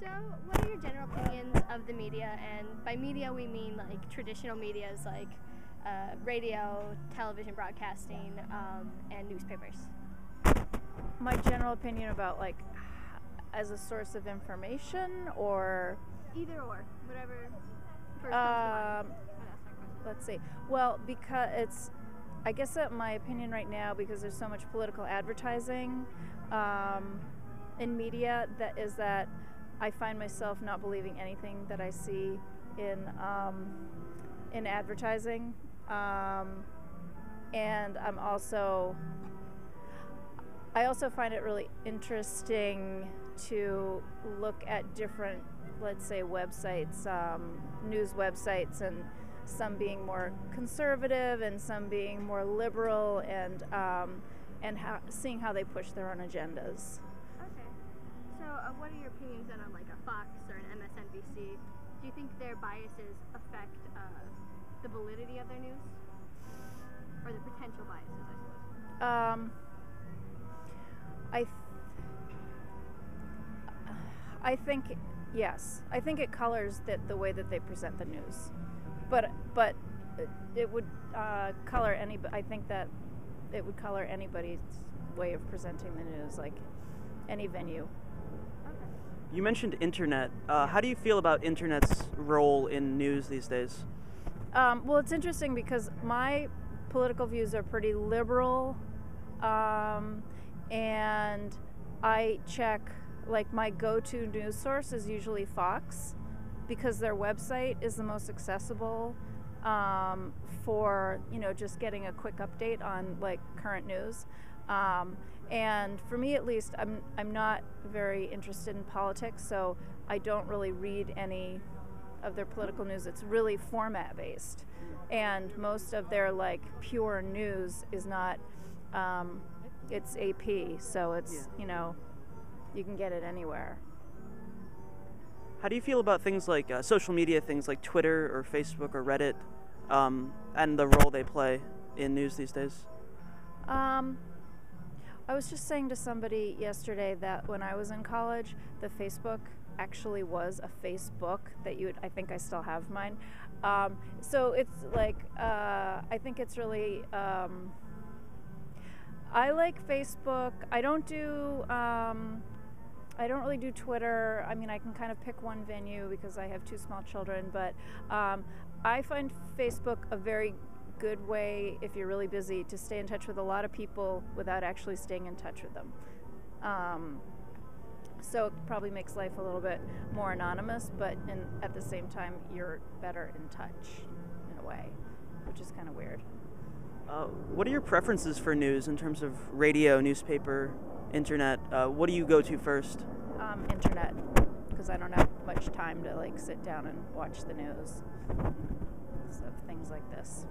So, what are your general opinions of the media? And by media, we mean like traditional medias like radio, television broadcasting, and newspapers. My general opinion about like as a source of information, or Either or, whatever first comes to mind. let's see. Well, because I guess that my opinion right now, because there's so much political advertising in media, that I find myself not believing anything that I see in advertising, and I also find it really interesting to look at different, let's say, websites, news websites, and some being more conservative and some being more liberal, and seeing how they push their own agendas. Okay. So, what are your opinions then on like a Fox or an MSNBC? Do you think their biases affect the validity of their news, or the potential biases, I suppose? I think yes. I think it colors the way that they present the news, but it would color any. I think that it would color anybody's way of presenting the news, like any venue. Okay. You mentioned internet. How do you feel about internet's role in news these days? Well, it's interesting because my political views are pretty liberal, and I check, like, my go-to news source is usually Fox, because their website is the most accessible for, just getting a quick update on, like, current news. And for me, at least, I'm not very interested in politics, so I don't really read any of their political news. It's really format based, and most of their like pure news is not. It's AP, so it's you can get it anywhere. How do you feel about things like social media, things like Twitter or Facebook or Reddit, and the role they play in news these days? I was just saying to somebody yesterday that when I was in college, the Facebook actually was a Facebook that I think I still have mine. So it's like, I think it's really, I like Facebook. I don't really do Twitter. I mean, I can kind of pick one venue because I have two small children, but I find Facebook a very good way, if you're really busy, to stay in touch with a lot of people without actually staying in touch with them. So it probably makes life a little bit more anonymous, but at the same time, you're better in touch in a way, which is kind of weird. What are your preferences for news in terms of radio, newspaper, internet? What do you go to first? Internet, because I don't have much time to like sit down and watch the news of things like this.